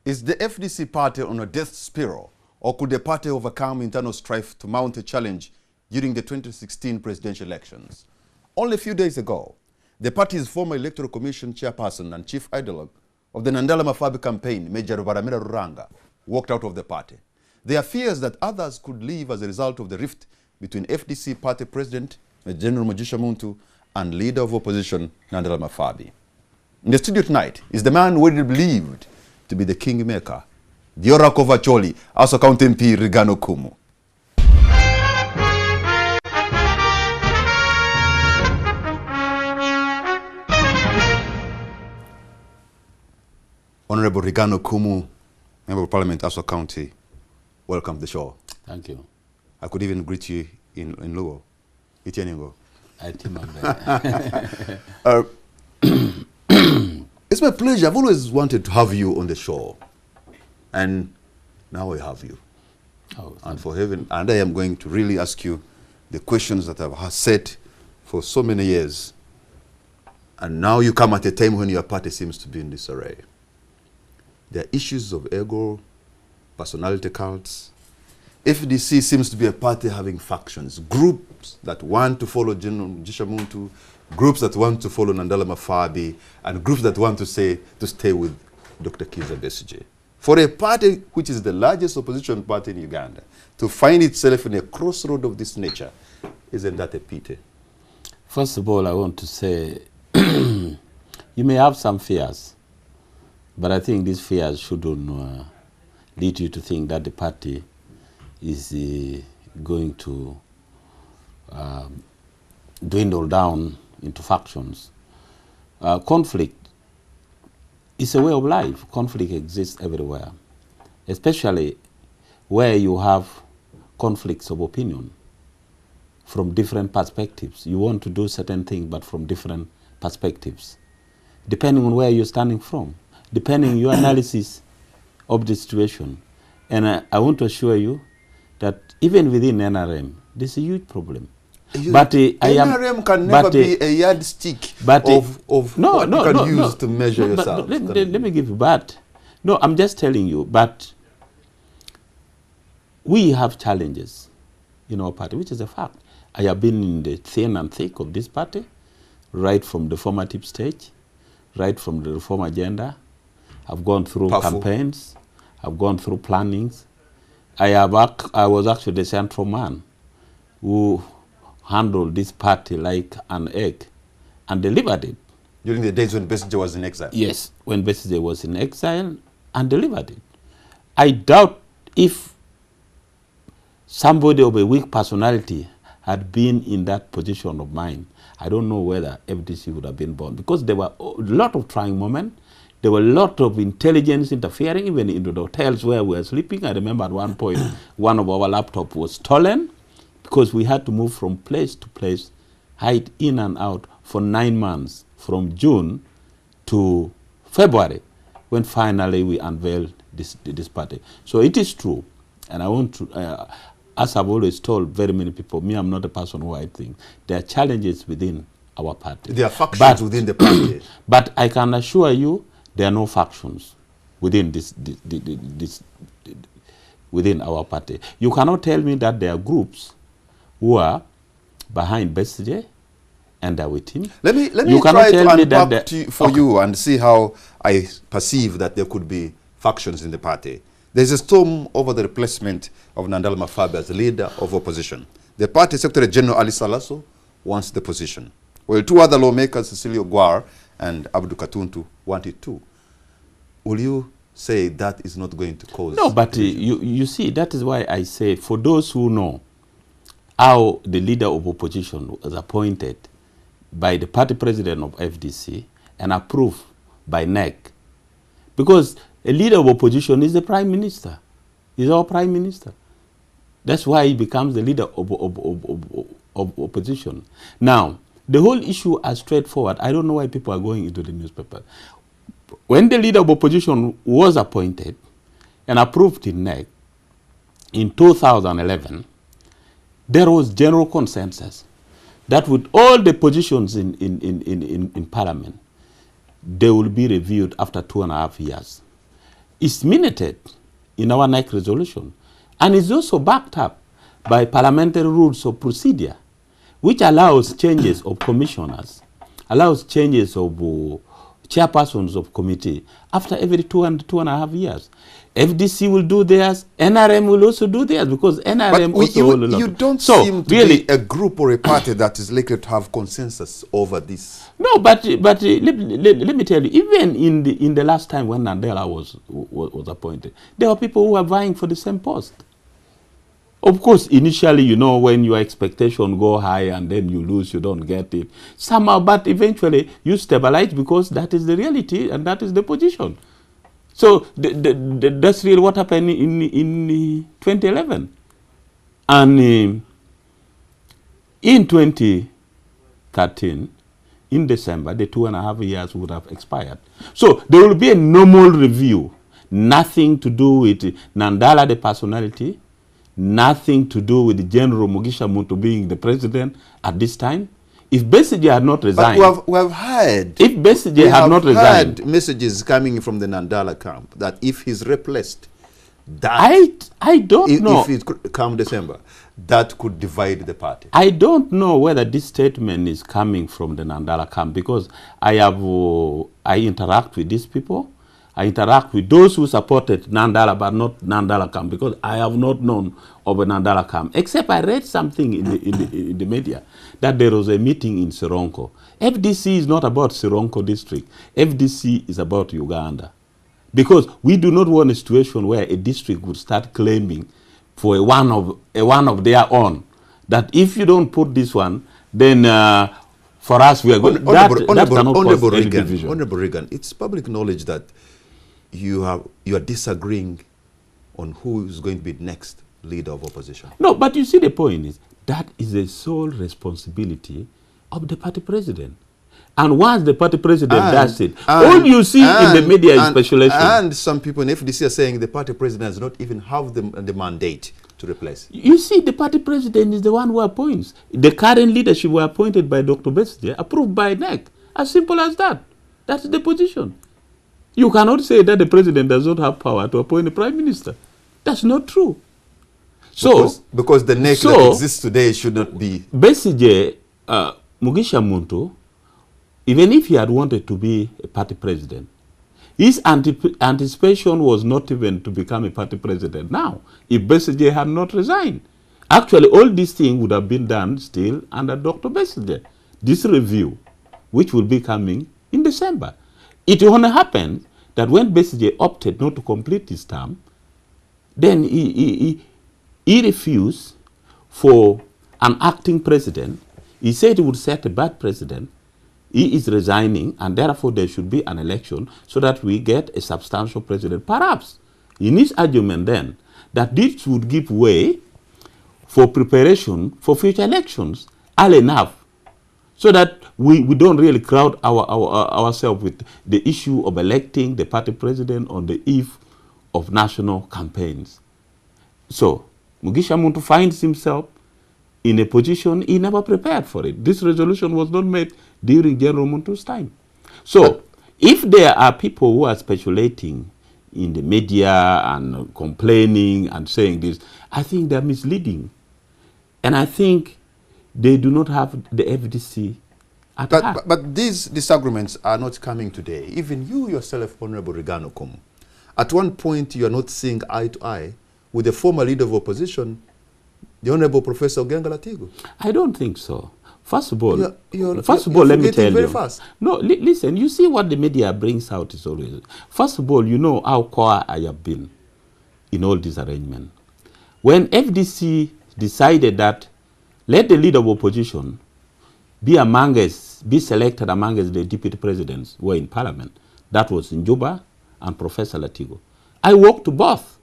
Is the FDC party on a death spiral, or could the party overcome internal strife to mount a challenge during the 2016 presidential elections? Only a few days ago, the party's former Electoral Commission chairperson and chief ideologue of the Nandala Mafabi campaign, Major Rubaramira Ruranga, walked out of the party. There are fears that others could leave as a result of the rift between FDC party president, General Mugisha Muntu, and leader of opposition, Nandala Mafabi. In the studio tonight is the man widely believed to be the kingmaker, the Oracle of Acholi, Aswa County MP REAGAN OKUMU. Honorable REAGAN OKUMU, Member of Parliament, Aswa County, welcome to the show. Thank you. I could even greet you in Luo. Itianingo. It's my pleasure. I've always wanted to have you on the show. And now I have you. Oh, and for heaven, and I am going to really ask you the questions that I've set for so many years. And now you come at a time when your party seems to be in disarray. There are issues of ego, personality cults. FDC seems to be a party having factions, groups that want to follow General Mugisha Muntu, groups that want to follow Nandala Mafabi, and groups that want to stay with Dr. Kizza Besigye. For a party which is the largest opposition party in Uganda, to find itself in a crossroad of this nature, isn't that a pity? First of all, I want to say, you may have some fears, but I think these fears shouldn't lead you to think that the party is going to dwindle down into factions. Conflict is a way of life. Conflict exists everywhere, especially where you have conflicts of opinion from different perspectives. You want to do certain things, but from different perspectives, depending on where you're standing from, depending on your analysis of the situation. And I want to assure you that even within NRM, there's a huge problem. But NRM can never be a yardstick of what you can use to measure yourself. Let me give you, no, I'm just telling you, but we have challenges in our party, which is a fact. I have been in the thin and thick of this party, right from the formative stage, right from the reform agenda. I've gone through campaigns, I've gone through plannings. I was actually the central man who handled this party like an egg and delivered it. During the days when Besigye was in exile? Yes, when Besigye was in exile and delivered it. I doubt if somebody of a weak personality had been in that position of mine, I don't know whether FDC would have been born, because there were a lot of trying moments. There were a lot of intelligence interfering, even into the hotels where we were sleeping. I remember at one point, one of our laptops was stolen because we had to move from place to place, hide in and out for 9 months, from June to February, when finally we unveiled this party. So it is true, and I want to, as I've always told very many people, me, I'm not a person who I think. There are challenges within our party. There are factions within the party. But I can assure you, there are no factions within within our party. You cannot tell me that there are groups who are behind Besigye and are with him. Let me try to unpack for you and see how I perceive that there could be factions in the party. There's a storm over the replacement of Nandala Mafabi as the leader of opposition. The party Secretary General Ali Salaso wants the position, while 2 other lawmakers, Cecilio Gwar and Abdu Katuntu, want it too. Will you say that is not going to cause... No, but you see, that is why I say, for those who know how the leader of opposition was appointed by the party president of FDC and approved by NEC, because a leader of opposition is the prime minister, is our prime minister. That's why he becomes the leader of opposition. Now, the whole issue is straightforward. I don't know why people are going into the newspaper. When the leader of opposition was appointed and approved in NEC in 2011, there was general consensus that with all the positions in Parliament, they will be reviewed after 2.5 years. is minuted in our NEC resolution, and is also backed up by parliamentary rules of procedure, which allows changes of commissioners, allows changes of chairpersons of committee after every 2.5 years. FDC will do theirs, NRM will also do theirs, because NRM you don't seem to be a group or a party that is likely to have consensus over this. No, but let me tell you, even in the last time when Nandela was appointed, there were people who were vying for the same post. Of course, initially, you know, when your expectation go high and then you lose, you don't get it. Somehow, but eventually you stabilize, because that is the reality and that is the position. So that's really what happened in 2011. And in 2013, in December, the 2.5 years would have expired. So there will be a normal review, nothing to do with Nandala, the personality, nothing to do with General Mugisha Muntu being the president at this time. If Besigye had not resigned, but we have heard. If Besigye had not resigned, messages coming from the Nandala camp that if he's replaced, that I don't know. If it come December, that could divide the party. I don't know whether this statement is coming from the Nandala camp, because I interact with these people. I interact with those who supported Nandala but not Nandala camp, because I have not known of a Nandala camp, except I read something in the media that there was a meeting in Sironko. FDC is not about Sironko district. FDC is about Uganda. Because we do not want a situation where a district would start claiming for a one of their own, that if you don't put this one, then for us we are going. Honorable Reagan, it's public knowledge that you are disagreeing on who is going to be next leader of opposition. No, but you see, the point is that is a sole responsibility of the party president. And once the party president does it, all you see in the media is speculation. And some people in FDC are saying the party president does not even have the mandate to replace. You see, the party president is the one who appoints. The current leadership were appointed by Dr. Besigye, approved by NEC. As simple as that. That's the position. You cannot say that the president does not have power to appoint a prime minister. That's not true. So, because the NEC that exists today should not be. Besigye, Mugisha Muntu, even if he had wanted to be a party president, his anticipation was not even to become a party president now, if Besigye had not resigned. Actually, all these things would have been done still under Dr. Besigye. This review, which will be coming in December. It only happened that when Besigye opted not to complete his term, then he refused for an acting president. He said he would set a bad president. He is resigning, and therefore there should be an election so that we get a substantial president. Perhaps in his argument then that this would give way for preparation for future elections early enough, so that we don't really crowd ourselves with the issue of electing the party president on the eve of national campaigns. So Mugisha Muntu finds himself in a position he never prepared for it. This resolution was not made during General Muntu's time. So if there are people who are speculating in the media and complaining and saying this, I think they're misleading. And I think they do not have the FDC at heart. But these disagreements are not coming today. Even you yourself, Honorable REAGAN Okumu, at one point you are not seeing eye to eye with the former leader of opposition, the Honorable Professor Ogenga Latigo. I don't think so. First of all, let me tell you. Fast. No, listen, you see what the media brings out is always. First of all, you know how core I have been in all this arrangement. When FDC decided that let the leader of opposition be selected among us the deputy presidents who were in parliament, that was in Juba and Professor Latigo, I walked to both.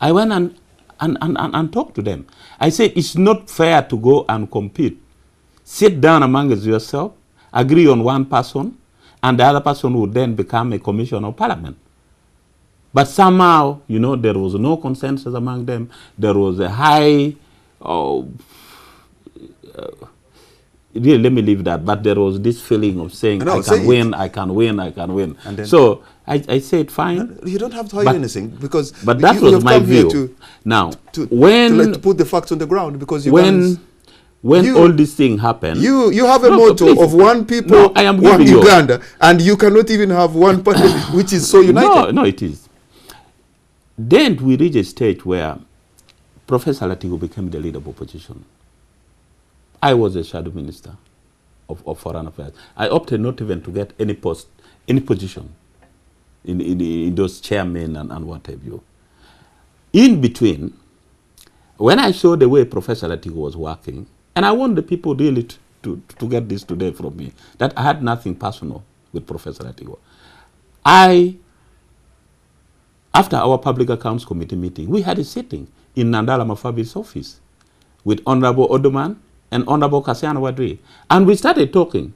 I went and talked to them. I said, it's not fair to go and compete. Sit down among yourself, agree on one person, and the other person would then become a commissioner of parliament. But somehow, you know, there was no consensus among them. There was a high, really, let me leave that. But there was this feeling of saying, No, I can win, I can win, I can win. And then, so I said, fine. you don't have to hide anything, because but that was my view. Now, to put the facts on the ground, because when all this thing happened, you have a motto of one people, one Uganda, and you cannot even have one party which is so united. No, it is. Then we reached a stage where Professor Latigo became the leader of opposition. I was a shadow minister of foreign affairs. I opted not even to get any post, any position in those chairmen and what have you. In between, when I saw the way Professor Latigo was working, and I want the people really to get this today from me, that I had nothing personal with Professor Latigo. After our Public Accounts Committee meeting, we had a sitting in Nandala Mafabi's office with Honorable Odoman and Honorable Kasiano Wadri. And we started talking.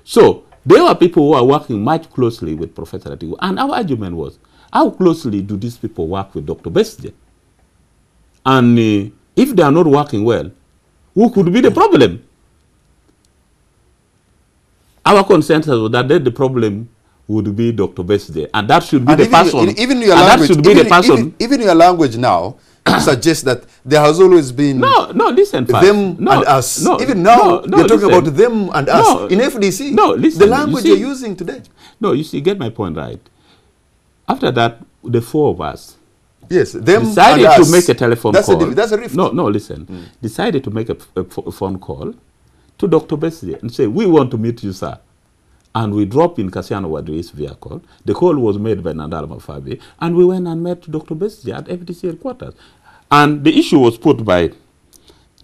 So there were people who are working much closely with Professor Latigo. And our argument was, how closely do these people work with Dr. Besje? And if they are not working well, who could be the problem? Our consensus was that the problem would be Dr. Besje, and that should be the person. Even your language, even your language now suggests that there has always been listen, them and us. Even now, you're talking about them and us in FDC. No, listen, the language you're using today. No, you see, get my point right. After that, the four of us, yes, them decided and us, to make a telephone call. That's a rift. No, listen. Decided to make a phone call to Dr. Besje and say, we want to meet you, sir. And we dropped in Kasiano Wadri's vehicle. The call was made by Nandala Mafabi, and we went and met Dr. Besje at FDC headquarters. And the issue was put by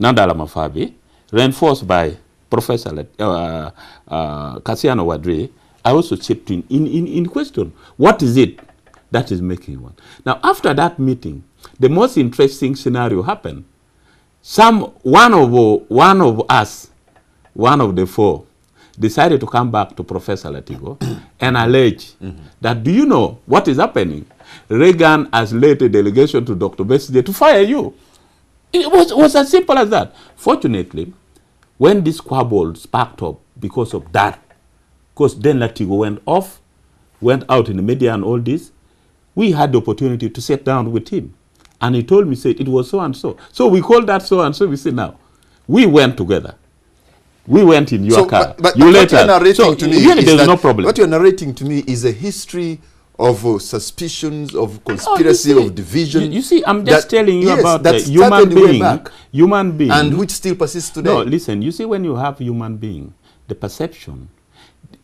Nandala Mafabi, reinforced by Professor Kasiano Wadri. I also chipped in question. What is it that is making one? Now, after that meeting, the most interesting scenario happened. One of us, one of the four, decided to come back to Professor Latigo and allege that, do you know what is happening? Reagan has led a delegation to Dr. Besje to fire you. It was as simple as that. Fortunately, when this squabble sparked up because of that, because then Latigo went out in the media and all this, we had the opportunity to sit down with him. And he told me, said, it was so and so. So we called that so and so. We said, now, we went together. We went in your car. But you what you're narrating so to me really is there's that no problem. What you're narrating to me is a history of suspicions, of conspiracy, of division. You see, I'm just telling you about that human being. And which still persists today. No, listen, you see, when you have human being, the perception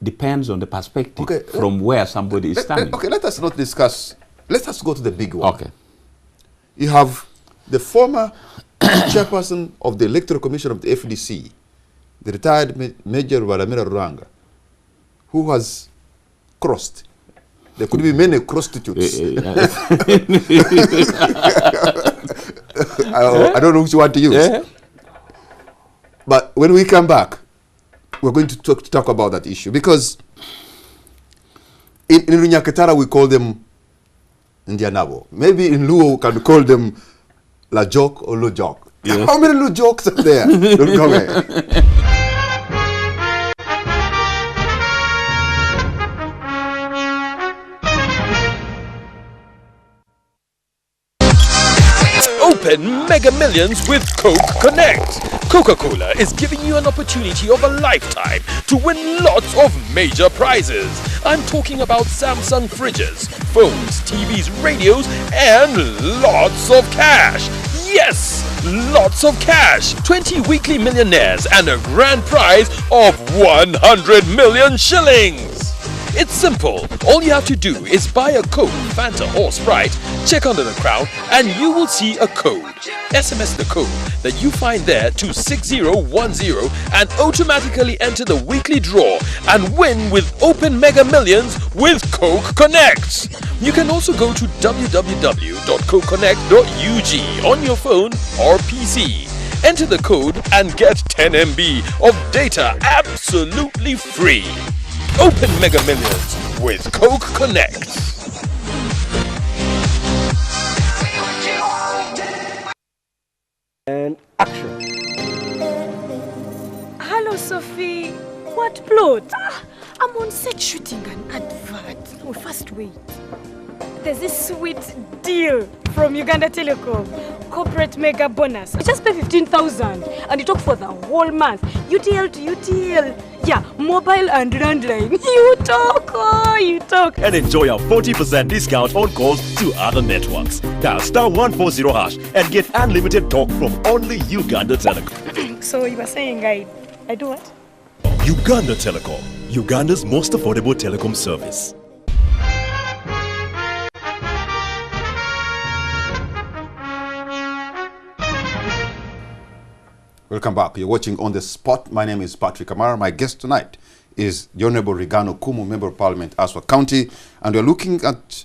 depends on the perspective from where somebody is standing. Okay, let us not discuss. Let us go to the big one. Okay. You have the former chairperson of the Electoral Commission of the FDC, the retired Major Rubaramira Ruranga, who has crossed. There could be many prostitutes. I don't know which one to use. But when we come back, we're going to talk about that issue. Because in Runyakatara, we call them Indianabo. Maybe in Luo, we can call them La Joke or Lo Joke. Yes. How many Lo Jokes are there? Don't come here. Open Mega Millions with Coke Connect. Coca-Cola is giving you an opportunity of a lifetime to win lots of major prizes. I'm talking about Samsung fridges, phones, TVs, radios, and lots of cash. Yes, lots of cash. 20 weekly millionaires and a grand prize of 100 million shillings. It's simple. All you have to do is buy a Coke, Fanta or Sprite, check under the crown and you will see a code. SMS the code that you find there to 6010 and automatically enter the weekly draw and win with Open Mega Millions with Coke Connect. You can also go to www.cokeconnect.ug on your phone or PC. Enter the code and get 10 MB of data absolutely free. Open Mega Millions with Coke Connect. And action. Hello, Sophie, what plot? I'm on set shooting an advert. Oh, first wait. There's this sweet deal from Uganda Telecom. Corporate mega bonus. You just pay 15,000 and you talk for the whole month. UTL to UTL. Yeah, mobile and landline. You talk, oh, you talk. And enjoy a 40% discount on calls to other networks. Dial *140# and get unlimited talk from only Uganda Telecom. So you were saying I do what? Uganda Telecom, Uganda's most affordable telecom service. Welcome back. You're watching On the Spot. My name is Patrick Amara. My guest tonight is the Honorable REAGAN Okumu, Member of Parliament, Aswa County, and we're looking at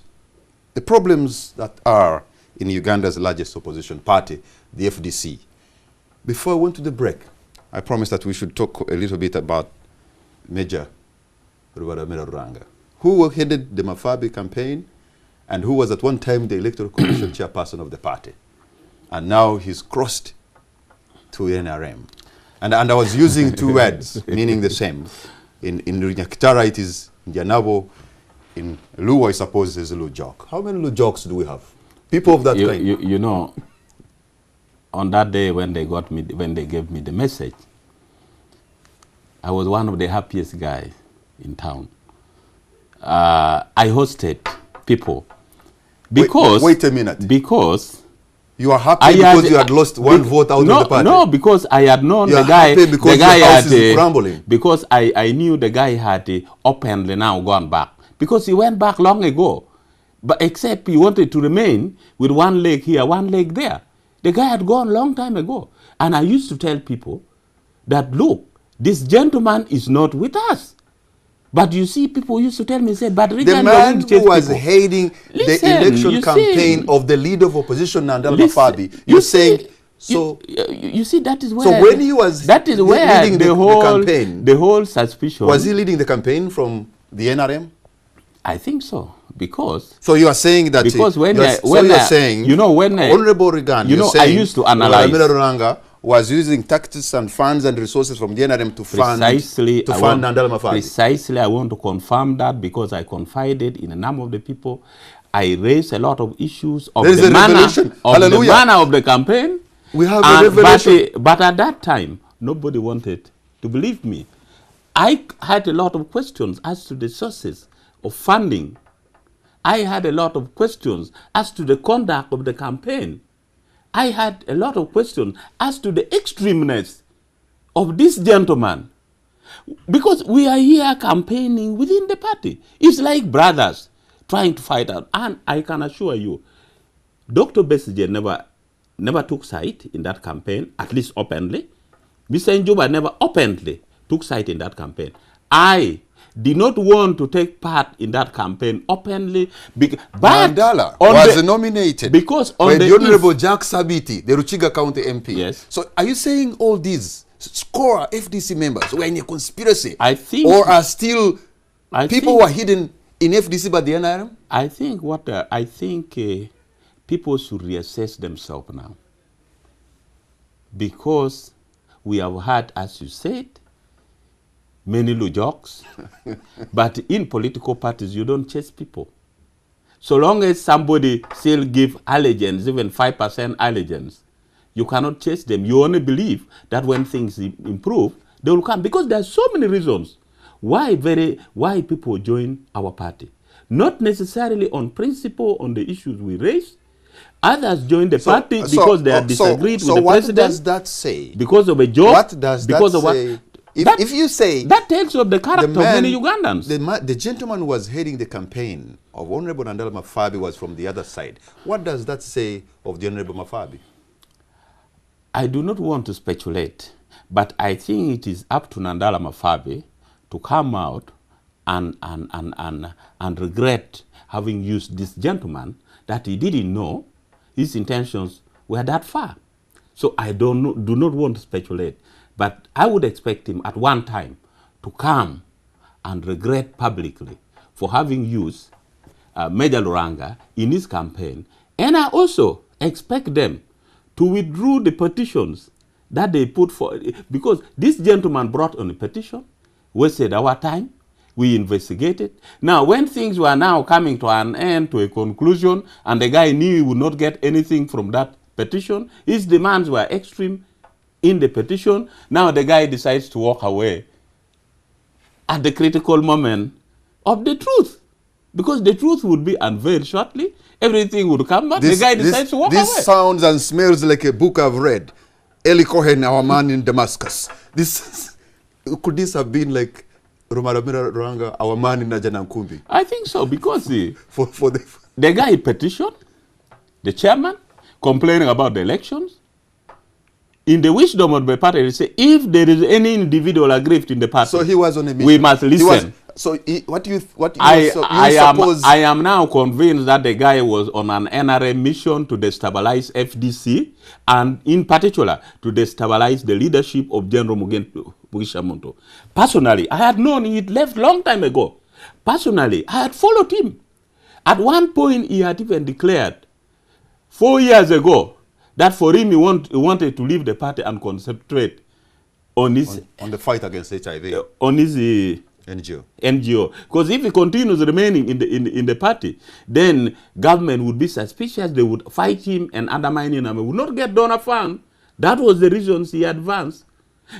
the problems that are in Uganda's largest opposition party, the FDC. Before I went to the break, I promised that we should talk a little bit about Major Rubaramira Ruranga, who headed the Mafabi campaign and who was at one time the Electoral Commission chairperson of the party. And now he's crossed to NRM. And I was using two words, meaning the same. In Nyakitara, it is Njanabo. In Luo, I suppose, there's a Lujok. How many Lujok's do we have? People of that kind. You know, on that day when they gave me the message, I was one of the happiest guys in town. I hosted people because wait a minute. Because you are happy because you had lost one vote out of the party. No, because I had known you the guy. Because the guy your house is crumbling. Because I knew the guy had openly now gone back. Because he went back long ago, but except he wanted to remain with one leg here, one leg there. The guy had gone long time ago. And I used to tell people that, look, this gentleman is not with us. But you see, people used to tell me, say, but REAGAN, the man who was heading the election campaign of the leader of opposition, Nandala Mafabi, you're saying, so... You see, that is where... So when he was leading the campaign... The whole suspicion... Was he leading the campaign from the NRM? I think so, because... So you are saying that... Because when you're saying... You know, when... Honorable REAGAN, you know, I used to analyze... Rubaramira Ruranga was using tactics and funds and resources from the NRM to fund Nandala Mafabi. Precisely, I want to confirm that because I confided in a number of the people. I raised a lot of issues of the manner of the campaign. We have a revelation. But at that time, nobody wanted to believe me. I had a lot of questions as to the sources of funding. I had a lot of questions as to the conduct of the campaign. I had a lot of questions as to the extremeness of this gentleman. Because we are here campaigning within the party. It's like brothers trying to fight out. And I can assure you, Dr. Besigye never took side in that campaign, at least openly. Mr. Njuba never openly took side in that campaign. I did not want to take part in that campaign openly. But Mandela was nominated because by the Honorable Jack Sabiti, the Ruchiga County MP. Yes. So are you saying all these score FDC members were in a conspiracy? I think... Or are still people who are hidden in FDC by the NRM? I think people should reassess themselves now. Because we have had, as you said, many Lujokes, but in political parties, you don't chase people. So long as somebody still give allegiance, even 5% allegiance, you cannot chase them. You only believe that when things improve, they will come. Because there are so many reasons why people join our party. Not necessarily on principle, on the issues we raise. Others join the party because they are disagreed with the president. So what does that say? Because of a job? What does that say? If you say... That tells you of the character of many Ugandans. The gentleman who was heading the campaign of Honorable Nandala Mafabi was from the other side. What does that say of the Honorable Mafabi? I do not want to speculate, but I think it is up to Nandala Mafabi to come out and regret having used this gentleman that he didn't know his intentions were that far. So I do not want to speculate. But I would expect him at one time to come and regret publicly for having used Major Ruranga in his campaign. And I also expect them to withdraw the petitions that they put for, because this gentleman brought on a petition, wasted our time, we investigated. Now, when things were now coming to an end, to a conclusion, and the guy knew he would not get anything from that petition, his demands were extreme in the petition. Now the guy decides to walk away at the critical moment of the truth, because the truth would be unveiled shortly. Everything would come back. The guy decides to walk away. This sounds and smells like a book I've read. Eli Cohen, Our Man in Damascus. Could this have been like Rubaramira Ruranga, Our Man in Najanankumbi? I think so, because the guy petitioned the chairman, complaining about the elections. In the wisdom of the party, they say, if there is any individual aggrieved in the party, so he was on a mission. We must listen. I am now convinced that the guy was on an NRA mission to destabilize FDC, and in particular, to destabilize the leadership of General Mugisha Muntu. Personally, I had known he had left long time ago. Personally, I had followed him. At one point, he had even declared, 4 years ago, that for him he wanted to leave the party and concentrate on his on the fight against HIV, on his NGO. Because if he continues remaining in the party, then government would be suspicious. They would fight him and undermine him and would not get donor fund. That was the reasons he advanced.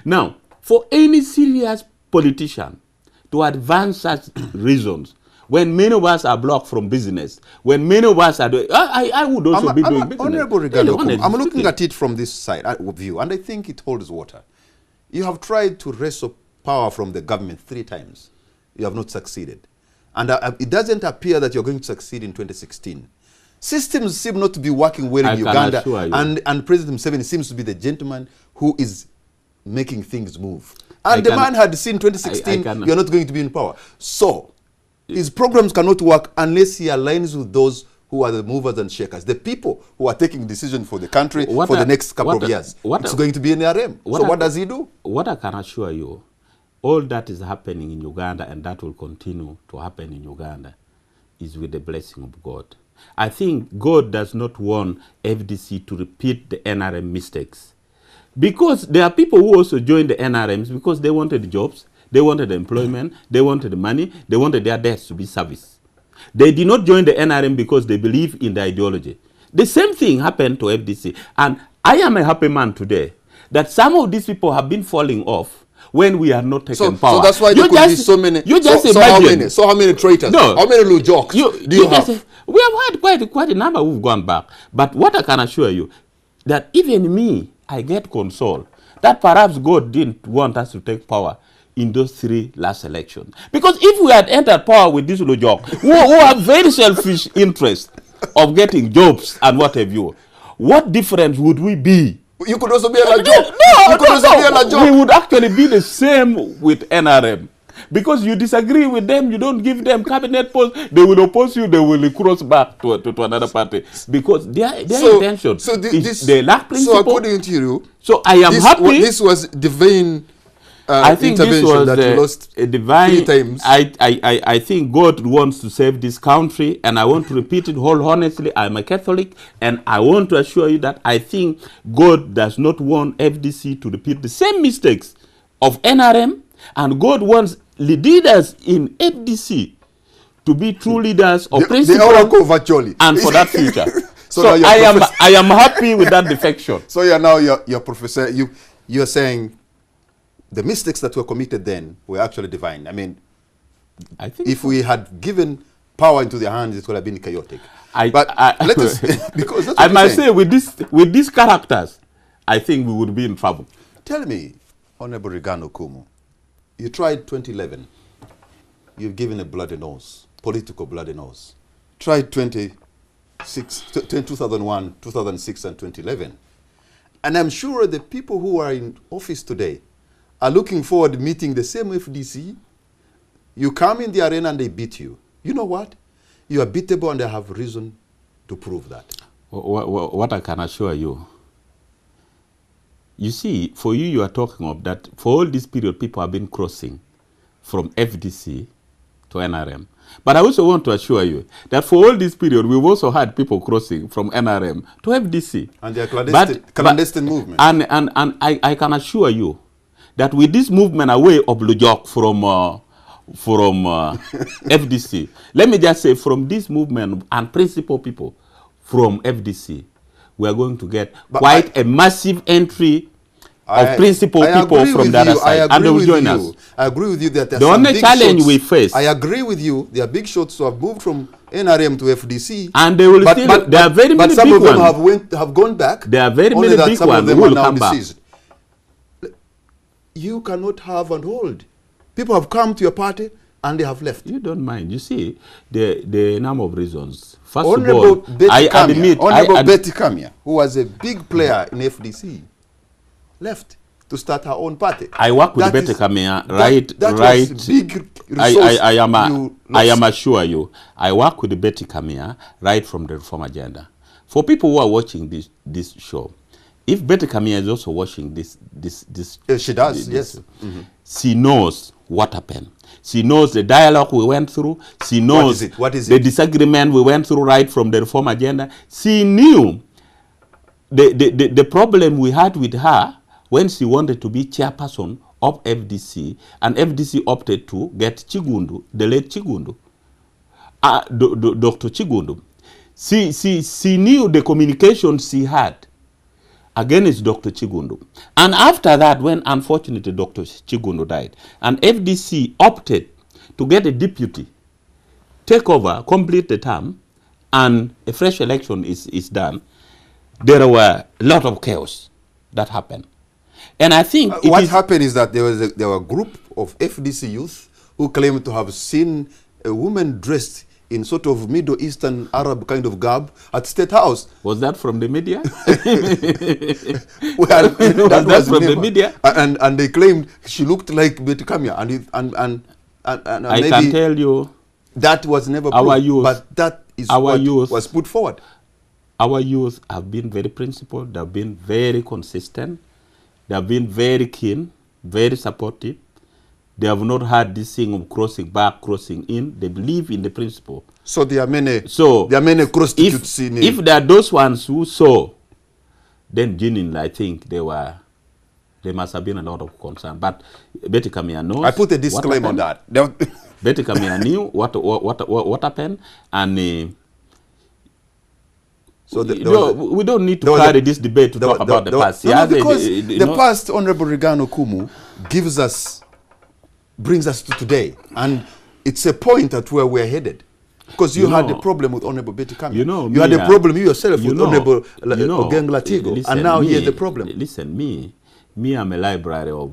Now, for any serious politician to advance such reasons, when many of us are blocked from business, when many of us are doing, I would also be doing business. Honorable REAGAN Okumu, I'm looking at it from this side of view, and I think it holds water. You have tried to wrestle power from the government 3 times. You have not succeeded. And it doesn't appear that you're going to succeed in 2016. Systems seem not to be working well in Uganda, and President Museveni seems to be the gentleman who is making things move. And the man had seen 2016, you're not going to be in power. So, his programs cannot work unless he aligns with those who are the movers and shakers, the people who are taking decisions for the country for the next couple of years. It's going to be an RM. So what does he do? What I can assure you, all that is happening in Uganda, and that will continue to happen in Uganda, is with the blessing of God. I think God does not want FDC to repeat the NRM mistakes. Because there are people who also joined the NRMs because they wanted jobs, they wanted employment, they wanted money, they wanted their deaths to be serviced. They did not join the NRM because they believe in the ideology. The same thing happened to FDC. And I am a happy man today that some of these people have been falling off when we are not taking power. So that's why there could be so many. You just imagine. How many traitors? No. How many little jokes do you have? We have had quite a number who've gone back. But what I can assure you, that even me, I get console that perhaps God didn't want us to take power in those 3 last elections. Because if we had entered power with this little job, who have very selfish interest of getting jobs and what have you, what difference would we be? You could also be a job. We would actually be the same with NRM. Because you disagree with them, you don't give them cabinet posts, they will oppose you, they will cross back to another party. Because their intention is they lack principle. So according to you, so I am happy. This was divine I think this was that you lost a divine. 3 times. I think God wants to save this country, and I want to repeat it wholeheartedly. I'm a Catholic, and I want to assure you that I think God does not want FDC to repeat the same mistakes of NRM, and God wants leaders in FDC to be true leaders of principle and for that future. So I am happy with that defection. So you're professor. You're saying the mistakes that were committed then were actually divine. I mean, I think if we had given power into their hands, it would have been chaotic. Let us, because that's what I must say, with these characters, I think we would be in trouble. Tell me, Honorable REAGAN Okumu, you tried 2011. You've given a bloody nose, political bloody nose. Tried 2001, 2006, and 2011. And I'm sure the people who are in office today are looking forward to meeting the same FDC. You come in the arena and they beat you. You know what? You are beatable, and they have reason to prove that. What I can assure you, you see, for you are talking of that, for all this period, people have been crossing from FDC to NRM. But I also want to assure you that for all this period, we've also had people crossing from NRM to FDC. And their clandestine movement. And I can assure you that with this movement away of Lujok from FDC, let me just say from this movement and principal people from FDC, we are going to get quite a massive entry of principal people from the other side, and they will join us. I agree with you that the only challenge we face. I agree with you. There are big shots who have moved from NRM to FDC, and they will still. There are very many big ones. But some of them have gone back. There are very many big ones who will come back. You cannot have and hold. People have come to your party and they have left. You don't mind. You see, the number of reasons. First Honorable of all, I admit, Betty Kamya, who was a big player in FDC, left to start her own party. I work with Betty Kamya, right? Was big I am assure you, I work with Betty Kamya right from the reform agenda. For people who are watching this show, if Betty Kamya is also watching this she does, yes. She knows what happened. She knows the dialogue we went through. She knows the disagreement we went through right from the reform agenda. She knew the problem we had with her when she wanted to be chairperson of FDC, and FDC opted to get Chigundu, the late Chigundu, Dr. Chigundu. She knew the communication she had against Dr. Chigundu. And after that, when unfortunately Dr. Chigundu died, and FDC opted to get a deputy, take over, complete the term, and a fresh election is done, there were a lot of chaos that happened. And I think what happened is that there were a group of FDC youth who claimed to have seen a woman dressed in sort of Middle Eastern Arab kind of garb at State House. Was that from the media? Well, that was from the media? And they claimed she looked like Betty Kamya. And I can tell you that was never proved, but that is what was put forward. Our youth have been very principled. They have been very consistent. They have been very keen, very supportive. They have not had this thing of crossing back, crossing in. They believe in the principle. So there are many prostitutes in it. If there are those ones who saw, then genuinely, I think there must have been a lot of concern. But Betty Kamya knows. I put a disclaimer on that. Betty Kamya knew what happened, and so we don't need to carry this debate to talk about the past. Because the past, Honorable REAGAN Okumu, brings us to today, and it's a point at where we're headed. Because you had a problem with Honorable Betty Kamya. You had a problem yourself with Honorable Ogeng Latigo, and now here's the problem. Listen, me, I'm a library of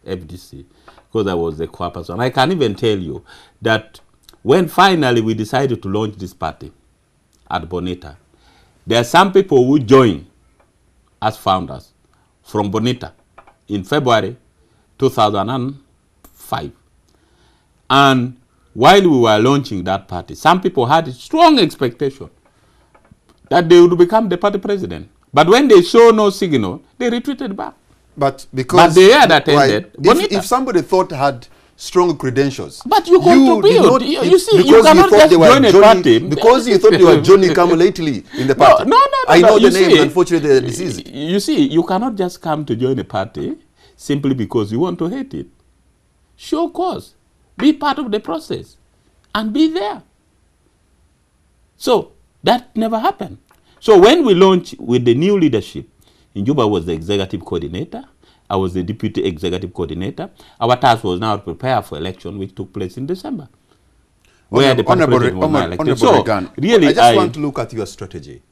FDC, because I was the core person. I can even tell you that when finally we decided to launch this party at Bonita, there are some people who joined as founders from Bonita in February 2005. And while we were launching that party, some people had a strong expectation that they would become the party president. But when they saw no signal, they retreated back. But the year that ended, if somebody thought had strong credentials, but you contribute. You see, you cannot just join a party because you thought you were Johnny come lately in the party. No. I know the name. Unfortunately, they're deceased. You see, you cannot just come to join a party simply because you want to hate it. Show cause, be part of the process, and be there. So that never happened. So when we launched with the new leadership, Njuba was the executive coordinator. I was the deputy executive coordinator. Our task was now to prepare for election, which took place in December. Where the president was elected. So, really, I just want to look at your strategy.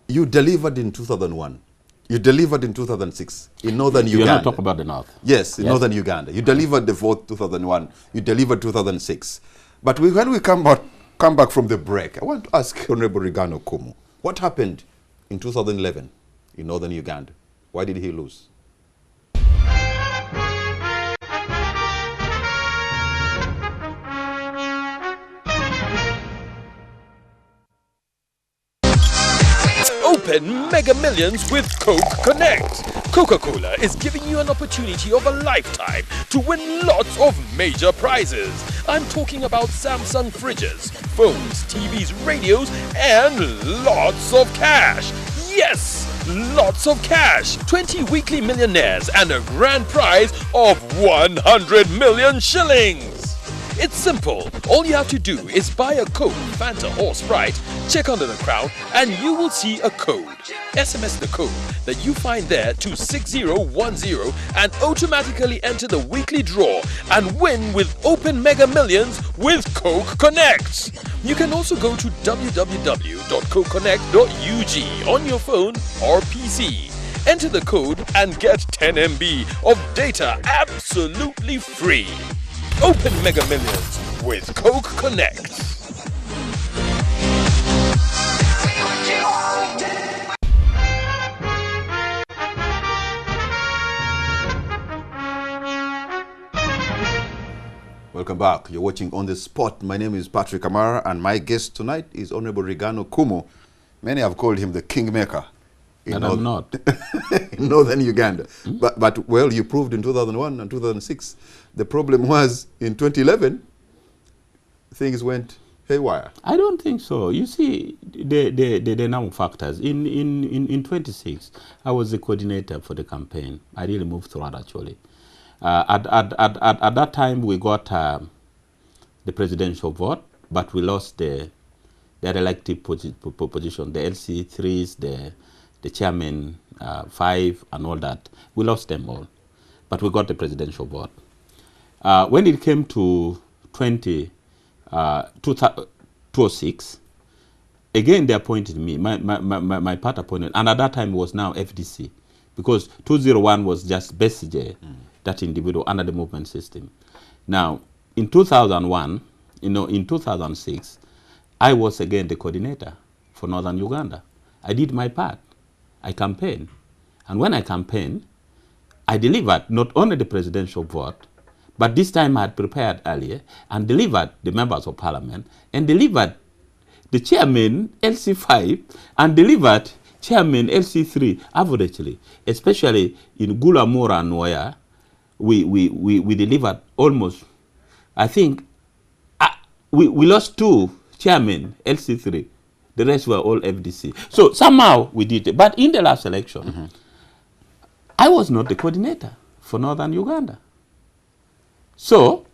You delivered in 2001. You delivered in 2006 in northern Uganda. You're not talking about the north. Yes, in northern Uganda. You delivered the vote 2001. You delivered 2006. But when we come back from the break, I want to ask Honorable REAGAN Okumu, what happened in 2011 in northern Uganda? Why did he lose? Open Mega Millions with Coke Connect. Coca-Cola is giving you an opportunity of a lifetime to win lots of major prizes. I'm talking about Samsung fridges, phones, TVs, radios, and lots of cash. Yes! Lots of cash, 20 weekly millionaires, and a grand prize of 100 million shillings. It's simple. All you have to do is buy a Coke, Fanta or Sprite, check under the crown, and you will see a code. SMS the code that you find there to 6010 and automatically enter the weekly draw and win with Open Mega Millions with Coke Connect. You can also go to www.cokeconnect.ug on your phone or PC. Enter the code and get 10 MB of data absolutely free. Open Mega Millions with Coke Connect. Welcome back. You're watching On The Spot. My name is Patrick Amara, and my guest tonight is Honorable REAGAN Okumu. Many have called him the Kingmaker. And I'm not. In northern Uganda. But, well, you proved in 2001 and 2006. The problem was, in 2011, things went haywire. I don't think so. You see, the number of factors. In 26, I was the coordinator for the campaign. I really moved throughout, actually. At that time, we got the presidential vote, but we lost the elective position, the LC3s, the chairman 5 and all that. We lost them all, but we got the presidential vote. When it came to 2006, again they appointed me, my party appointed, and at that time it was now FDC, because 201 was just Besige, that individual under the movement system. Now, in 2001, in 2006, I was again the coordinator for Northern Uganda. I did my part. I campaigned. And when I campaigned, I delivered not only the presidential vote, but this time I had prepared earlier and delivered the members of parliament and delivered the chairman LC5 and delivered chairman LC3 averagely, especially in Gulamura and Noya. We delivered almost, I think, we lost 2 chairmen, LC3. The rest were all FDC. So somehow we did it. But in the last election, I was not the coordinator for Northern Uganda. So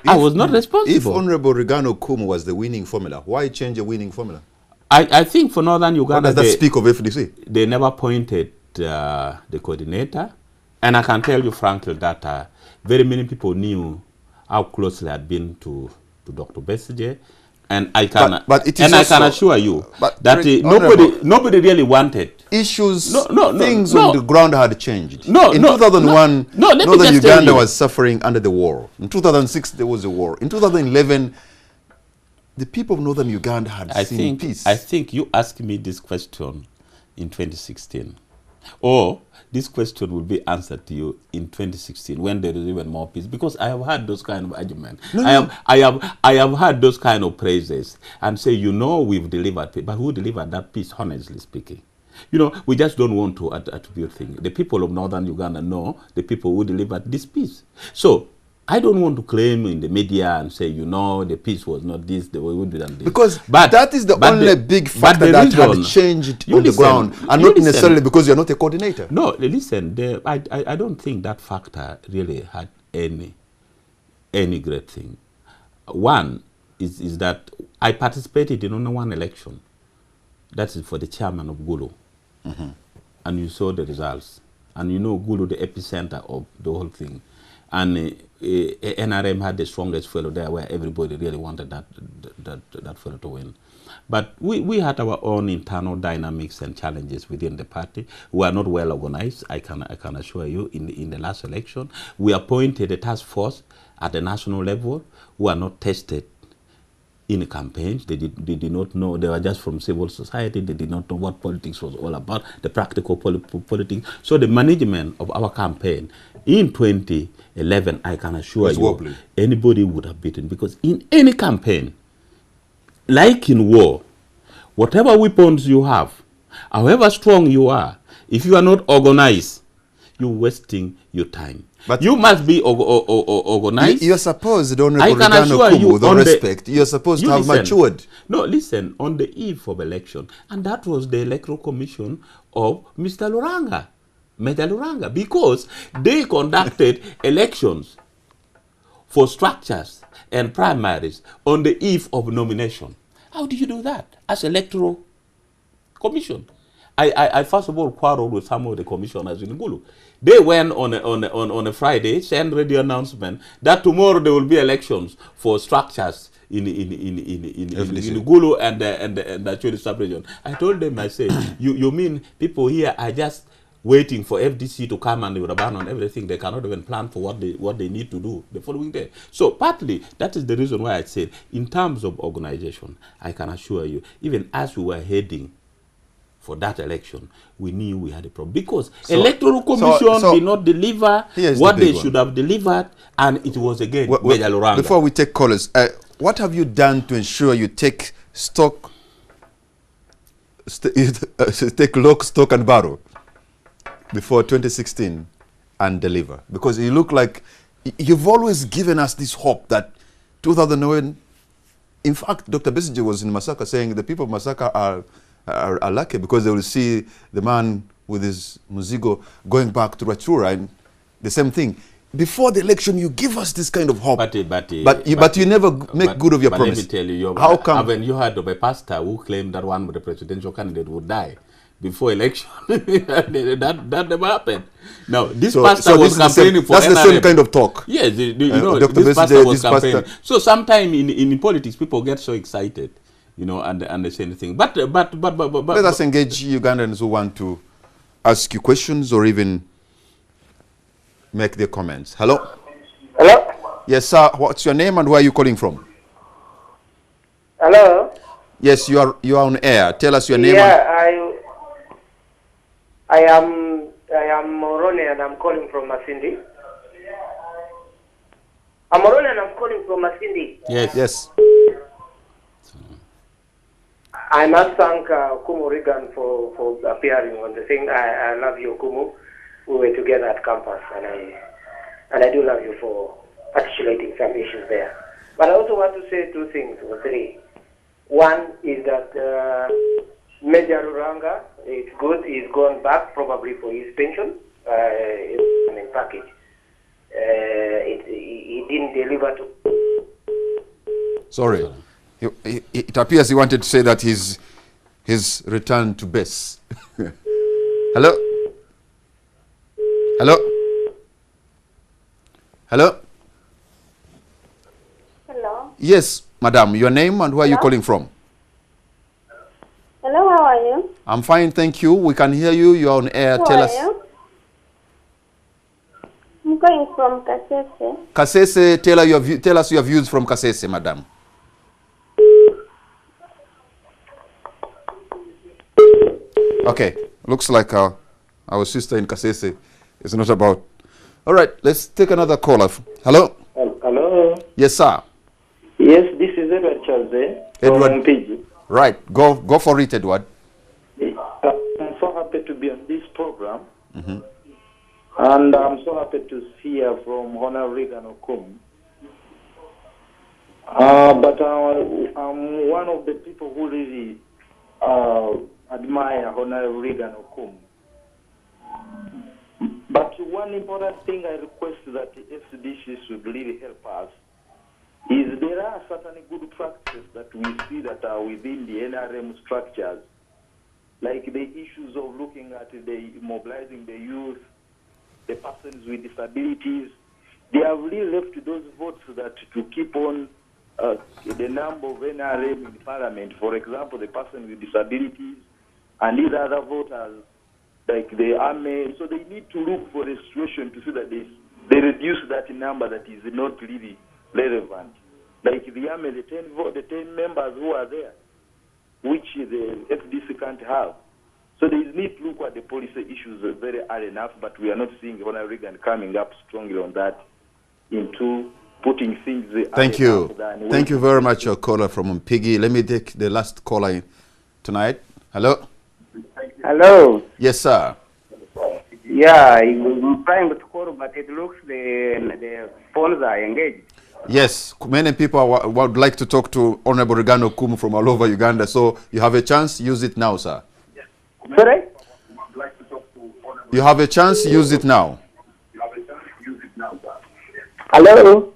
I was not responsible. If Honorable REAGAN Okumu was the winning formula, why change a winning formula? I think for Northern Uganda, what does that speak of FDC? They never appointed the coordinator. And I can tell you frankly that very many people knew how closely I had been to Dr. Besige. And I can, but it is and also, I can assure you that nobody really wanted. Issues, things on the ground had changed. In 2001, Northern Uganda was suffering under the war. In 2006, there was a war. In 2011, the people of Northern Uganda had seen peace. I think you asked me this question in 2016. Or this question will be answered to you in 2016 when there is even more peace, because I have had those kind of arguments. I have had those kind of praises and say, we've delivered peace, but who delivered that peace, honestly speaking? We just don't want to attribute things. The people of Northern Uganda know the people who delivered this peace. So I don't want to claim in the media and say, the peace was not this, the way we did this. Because that is the only big factor that had changed on the ground, and not necessarily because you're not a coordinator. No, listen, I don't think that factor really had any great thing. One is that I participated in only one election. That is for the chairman of Gulu. And you saw the results. And Gulu, the epicenter of the whole thing. And NRM had the strongest fellow there, where everybody really wanted that fellow to win. But we had our own internal dynamics and challenges within the party. We are not well organized, I can assure you. In the last election, we appointed a task force at the national level who are not tested in campaigns. They did not know. They were just from civil society. They did not know what politics was all about, the practical politics. So the management of our campaign in 2011, I can assure you, wobbly. Anybody would have beaten, because in any campaign, like in war, whatever weapons you have, however strong you are, if you are not organized, you're wasting your time. But you must be organized. You're supposed, I Honorable can REAGAN assure you Okumu, with all on the- respect, you're supposed You to have listen. matured. No, listen, on the eve of election, and that was the Electoral Commission of Mr. Ruranga, Major Ruranga, because they conducted elections for structures and primaries on the eve of nomination. How do you do that as Electoral Commission? I first of all quarreled with some of the commissioners in Ngulu. They went on a Friday, send radio announcement that tomorrow there will be elections for structures in Ngulu and the Choli sub-region. I told them, I said, you mean people here are just waiting for FDC to come and they will abandon everything. They cannot even plan for what they need to do the following day. So partly, that is the reason why I said, in terms of organization, I can assure you, even as we were heading for that election, we knew we had a problem. Because Electoral Commission did not deliver what they should have delivered, and it was again Major Ruranga. Before we take callers, what have you done to ensure you take stock, take lock, stock and barrel before 2016 and deliver? Because you look like you've always given us this hope that 2009, in fact, Dr. Besigye was in Masaka saying the people of Masaka are lucky because they will see the man with his muzigo going back to Rachura, and the same thing. Before the election, you give us this kind of hope, but you never make good of your promise. Let me tell you, how come? Haven't you heard of a pastor who claimed that one of the presidential candidate would die before election? that never happened. Now, this pastor was campaigning for That's NRM. the same kind of talk. Yes, you know, Dr. this pastor was campaigning. Pastor. So sometimes in politics, people get so excited, you know, and they say anything. But let us engage Ugandans who want to ask you questions or even make their comments. Hello? Hello? Yes, sir. What's your name and where are you calling from? Hello? Yes, you are on air. Tell us your name. Yeah, I am Moroni and I'm calling from Masindi. I'm Moroni and I'm calling from Masindi. Yes. Yes. I must thank Okumu REAGAN for appearing on the thing. I love you, Okumu. We were together at campus, and I do love you for articulating some issues there. But I also want to say two things or three. One is that Major Ruranga, it's good, he's gone back probably for his pension package. He didn't deliver to. Sorry. It appears he wanted to say that he's returned to base. Hello? Hello? Hello? Hello. Yes, madam. Your name and where are you calling from? Hello, how are you? I'm fine, thank you. We can hear you. You're on air. Who Tell are us. you? I'm calling from Kasese. Kasese, tell us your views from Kasese, madam. Okay, looks like our sister in Kasese is not about. All right, let's take another caller. Hello? Hello? Yes, sir. Yes, this is Edward Charles Edward. PG. Right, go for it, Edward. I'm so happy to be on this program. And I'm so happy to hear from Honorable REAGAN Okumu. But I'm one of the people who really admire Honorable REAGAN Okumu. But one important thing I request that the FDC should really help us is there are certain good practices that we see that are within the NRM structures, like the issues of looking at the mobilizing the youth, the persons with disabilities. They have really left those votes that to keep on the number of NRM in Parliament. For example, the person with disabilities and these other voters, like the army. So they need to look for a situation to see that they reduce that number that is not really relevant. Like the army, the 10 members who are there, which the FDC can't have. So they need to look at the policy issues very early enough, but we are not seeing Honorable REAGAN coming up strongly on that into putting things. Thank you. Thank you very much, your caller from Mpigi. Let me take the last caller tonight. Hello? Hello. Yes, sir. Yeah, I'm trying to call, but it looks the phones are engaged. Yes, many people would like to talk to Honorable REAGAN Okumu from all over Uganda. So you have a chance, use it now, sir. Sorry? You have a chance, use it now. Hello?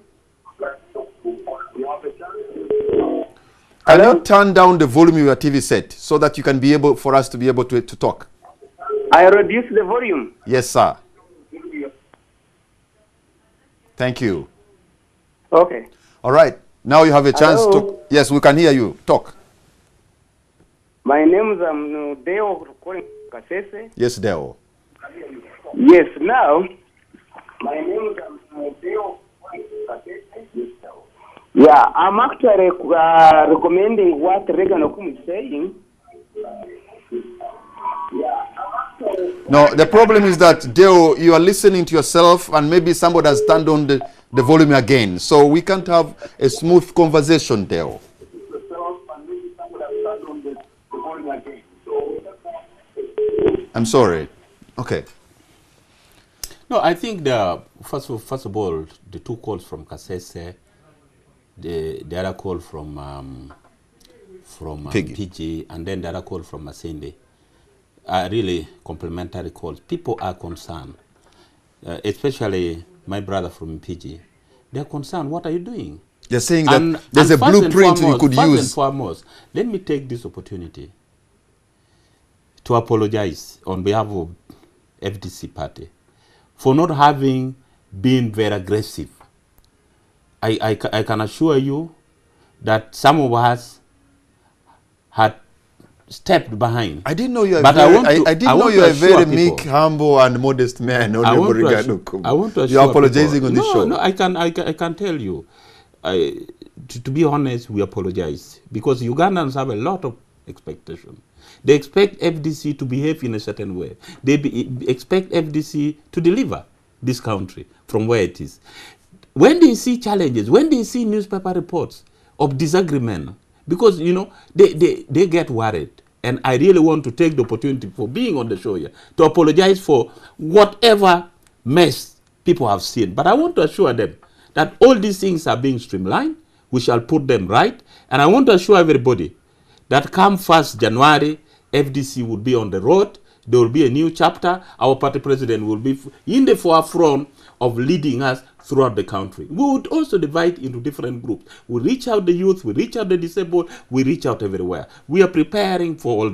Can you turn down the volume of your TV set so that you can be able, for us to be able to talk? I reduced the volume. Yes, sir. Thank you. Okay. All right. Now you have a chance Hello? to... Yes, we can hear you. Talk. My name is Deo calling Kasese. Yes, Deo. Yes, now, my name is Deo calling Kasese. Yeah, I'm actually recommending what REAGAN Okumu is saying. No, the problem is that, Deo, you are listening to yourself and maybe somebody has turned on the volume again. So we can't have a smooth conversation, Deo. I'm sorry. Okay. No, I think first of all, the two calls from Kasese, the other call from PG, and then the other call from Masinde, are really complementary calls. People are concerned, especially my brother from PG. They're concerned. What are you doing? You're saying that there's a blueprint you could use. First and foremost, let me take this opportunity to apologize on behalf of FDC party for not having been very aggressive. I can assure you that some of us had stepped behind. I didn't know you are but I didn't know you are a very meek, humble, and modest man. I want to assure You're apologizing on this show. No, I can tell you. To be honest, we apologize because Ugandans have a lot of expectation. They expect FDC to behave in a certain way. They expect FDC to deliver this country from where it is. When they see challenges, when they see newspaper reports of disagreement, because, you know, they get worried. And I really want to take the opportunity for being on the show here to apologize for whatever mess people have seen. But I want to assure them that all these things are being streamlined. We shall put them right. And I want to assure everybody that come 1st January, FDC will be on the road. There will be a new chapter. Our party president will be in the forefront of leading us throughout the country. We would also divide into different groups. We reach out the youth, we reach out the disabled, we reach out everywhere. We are preparing for all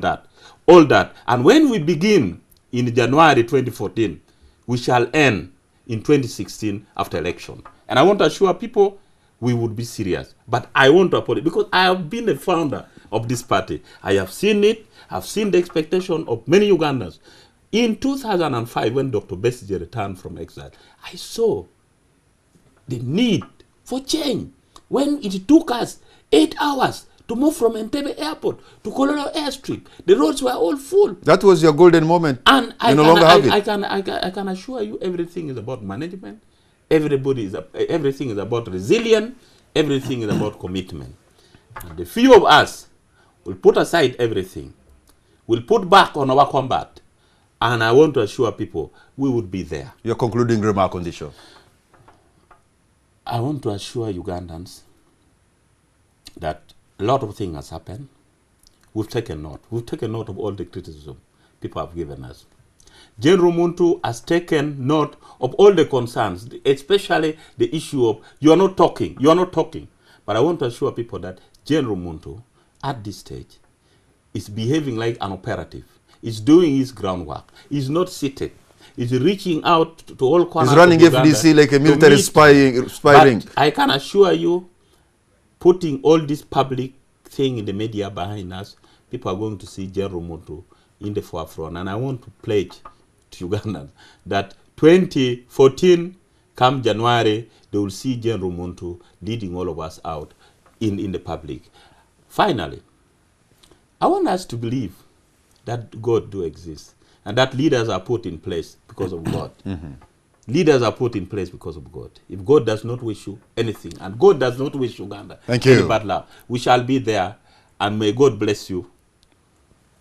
that. And when we begin in January 2014, we shall end in 2016 after election. And I want to assure people we would be serious. But I want to apologize because I have been the founder of this party. I have seen it. I've seen the expectation of many Ugandans. In 2005, when Dr. Besigye returned from exile, I saw the need for change. When it took us 8 hours to move from Entebbe Airport to Kololo Airstrip, the roads were all full. That was your golden moment. And you no longer have it. I can assure you, everything is about management. Everything is about resilience. Everything is about commitment. And the few of us will put aside everything. We'll put back on our combat. And I want to assure people we would be there. Your concluding remark on this show. I want to assure Ugandans that a lot of things has happened. We've taken note. We've taken note of all the criticism people have given us. General Muntu has taken note of all the concerns, especially the issue of you are not talking. But I want to assure people that General Muntu, at this stage, is behaving like an operative. He's doing his groundwork. He's not seated. He's reaching out to all corners. He's running FDC like a military spy ring. I can assure you, putting all this public thing in the media behind us, people are going to see General Muntu in the forefront. And I want to pledge to Uganda that 2014, come January, they will see General Muntu leading all of us out in the public. Finally, I want us to believe that God do exist and that leaders are put in place because of God. Leaders are put in place because of God. If God does not wish you anything, and God does not wish Uganda any bad luck, we shall be there, and may God bless you.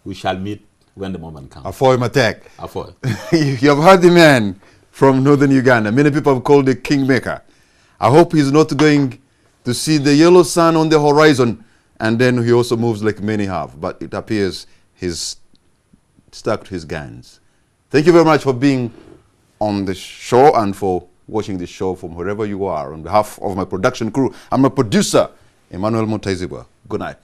We shall meet when the moment comes. Afoy Matek. Afoy. You have heard the man. from northern Uganda. Many people have called the kingmaker. I hope he's not going to see the yellow sun on the horizon and then he also moves like many have. But it appears he's stuck to his guns. Thank you very much for being on the show and for watching the show from wherever you are. On behalf of my production crew, I'm a producer, Emmanuel Montezibwa. Good night.